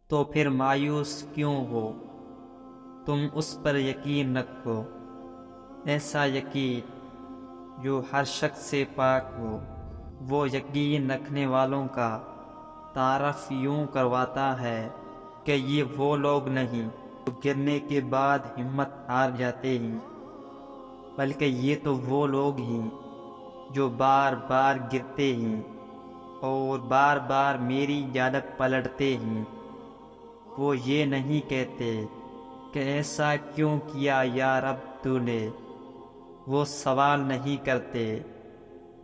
تو پھر مایوس کیوں ہو؟ تم اس پر یقین رکھو، ایسا یقین جو ہر شک سے پاک ہو۔ وہ یقین رکھنے والوں کا تعارف یوں کرواتا ہے کہ یہ وہ لوگ نہیں جو گرنے کے بعد ہمت ہار جاتے ہیں، بلکہ یہ تو وہ لوگ ہیں جو بار بار گرتے ہیں اور بار بار میری جانب پلٹتے ہیں۔ وہ یہ نہیں کہتے کہ ایسا کیوں کیا یا رب تو نے، وہ سوال نہیں کرتے،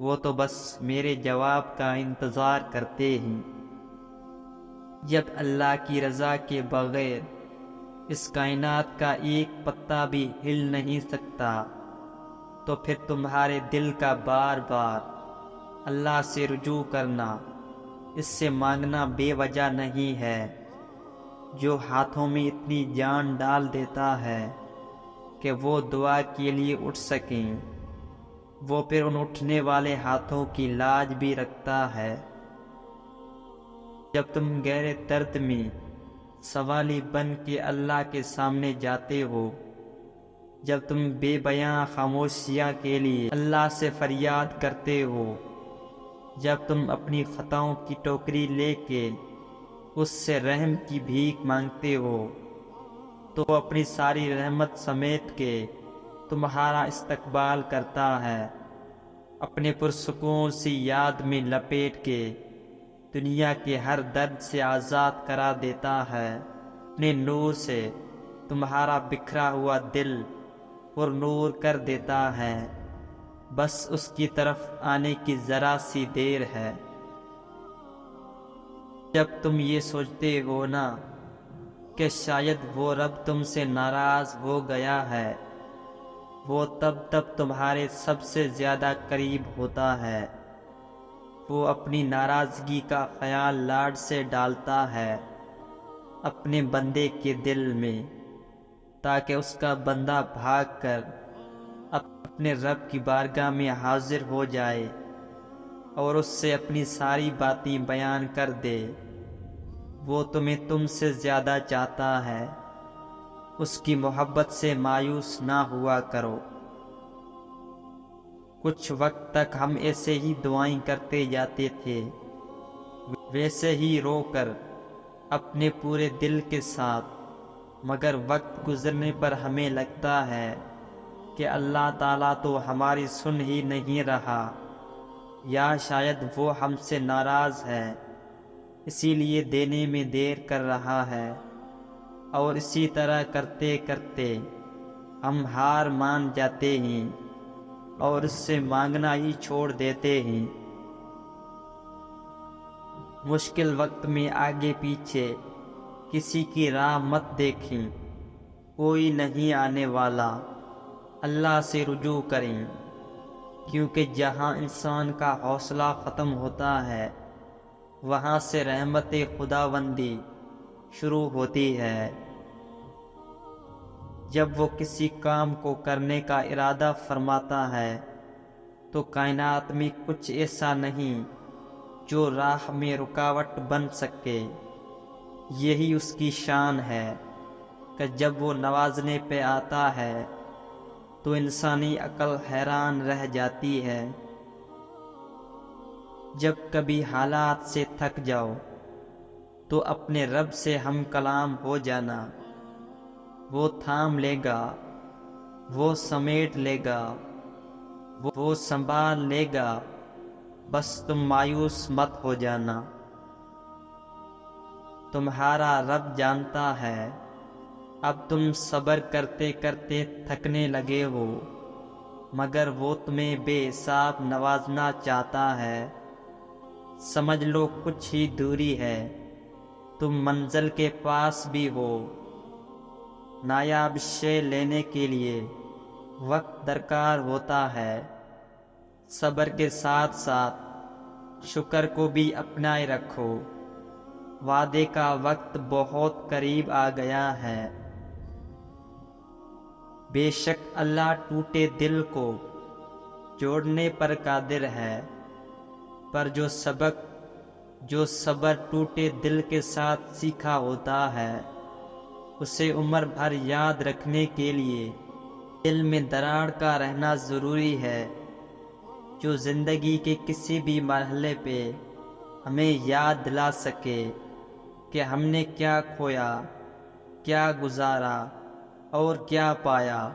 وہ تو بس میرے جواب کا انتظار کرتے ہیں۔ جب اللہ کی رضا کے بغیر اس کائنات کا ایک پتا بھی ہل نہیں سکتا، تو پھر تمہارے دل کا بار بار اللہ سے رجوع کرنا، اس سے مانگنا بے وجہ نہیں ہے۔ جو ہاتھوں میں اتنی جان ڈال دیتا ہے کہ وہ دعا کے لیے اٹھ سکیں، وہ پھر ان اٹھنے والے ہاتھوں کی لاج بھی رکھتا ہے۔ جب تم گہرے درد میں سوالی بن کے اللہ کے سامنے جاتے ہو، جب تم بے بیاں خاموشیاں کے لیے اللہ سے فریاد کرتے ہو، جب تم اپنی خطاؤں کی ٹوکری لے کے اس سے رحم کی بھیک مانگتے ہو، تو وہ اپنی ساری رحمت سمیٹ کے تمہارا استقبال کرتا ہے، اپنے پرسکون سی یاد میں لپیٹ کے دنیا کے ہر درد سے آزاد کرا دیتا ہے، اپنے نور سے تمہارا بکھرا ہوا دل پر نور کر دیتا ہے۔ بس اس کی طرف آنے کی ذرا سی دیر ہے۔ جب تم یہ سوچتے ہو نا کہ شاید وہ رب تم سے ناراض ہو گیا ہے، وہ تب تمہارے سب سے زیادہ قریب ہوتا ہے۔ وہ اپنی ناراضگی کا خیال لاڈ سے ڈالتا ہے اپنے بندے کے دل میں، تاکہ اس کا بندہ بھاگ کر اپنے رب کی بارگاہ میں حاضر ہو جائے اور اس سے اپنی ساری باتیں بیان کر دے۔ وہ تمہیں تم سے زیادہ چاہتا ہے، اس کی محبت سے مایوس نہ ہوا کرو۔ کچھ وقت تک ہم ایسے ہی دعائیں کرتے جاتے تھے، ویسے ہی رو کر اپنے پورے دل کے ساتھ، مگر وقت گزرنے پر ہمیں لگتا ہے کہ اللہ تعالیٰ تو ہماری سن ہی نہیں رہا، یا شاید وہ ہم سے ناراض ہے، اسی لیے دینے میں دیر کر رہا ہے۔ اور اسی طرح کرتے کرتے ہم ہار مان جاتے ہیں اور اس سے مانگنا ہی چھوڑ دیتے ہیں۔ مشکل وقت میں آگے پیچھے کسی کی راہ مت دیکھیں، کوئی نہیں آنے والا، اللہ سے رجوع کریں، کیونکہ جہاں انسان کا حوصلہ ختم ہوتا ہے، وہاں سے رحمت خداوندی شروع ہوتی ہے۔ جب وہ کسی کام کو کرنے کا ارادہ فرماتا ہے تو کائنات میں کچھ ایسا نہیں جو راہ میں رکاوٹ بن سکے۔ یہی اس کی شان ہے کہ جب وہ نوازنے پہ آتا ہے تو انسانی عقل حیران رہ جاتی ہے۔ جب کبھی حالات سے تھک جاؤ تو اپنے رب سے ہم کلام ہو جانا، وہ تھام لے گا، وہ سمیٹ لے گا، وہ سنبھال لے گا، بس تم مایوس مت ہو جانا۔ تمہارا رب جانتا ہے اب تم صبر کرتے کرتے تھکنے لگے ہو، مگر وہ تمہیں بے حساب نوازنا چاہتا ہے۔ سمجھ لو کچھ ہی دوری ہے، تم منزل کے پاس بھی ہو۔ نایاب شے لینے کے لیے وقت درکار ہوتا ہے، صبر کے ساتھ ساتھ شکر کو بھی اپنائے رکھو۔ وعدے کا وقت بہت قریب آ گیا ہے۔ بے شک اللہ ٹوٹے دل کو جوڑنے پر قادر ہے، پر جو سبق جو صبر ٹوٹے دل کے ساتھ سیکھا ہوتا ہے اسے عمر بھر یاد رکھنے کے لیے دل میں دراڑ کا رہنا ضروری ہے، جو زندگی کے کسی بھی مرحلے پہ ہمیں یاد دلا سکے کہ ہم نے کیا کھویا، کیا گزارا اور کیا پایا۔